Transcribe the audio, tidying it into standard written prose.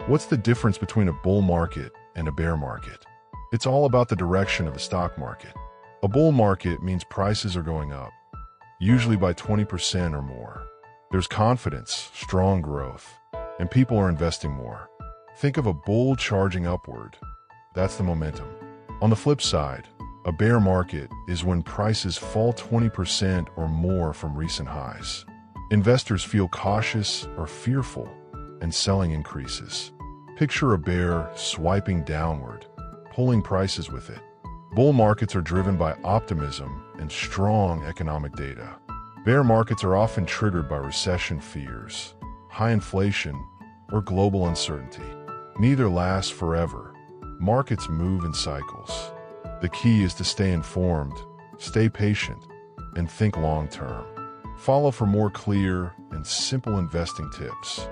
What's the difference between a bull market and a bear market? It's all about the direction of the stock market. A bull market means prices are going up, usually by 20% or more. There's confidence, strong growth, and people are investing more. Think of a bull charging upward. That's the momentum. On the flip side, a bear market is when prices fall 20% or more from recent highs. Investors feel cautious or fearful, and selling increases. Picture a bear swiping downward, pulling prices with it. Bull markets are driven by optimism and strong economic data. Bear markets are often triggered by recession fears, high inflation, or global uncertainty. Neither lasts forever. Markets move in cycles. The key is to stay informed, stay patient, and think long-term. Follow for more clear and simple investing tips.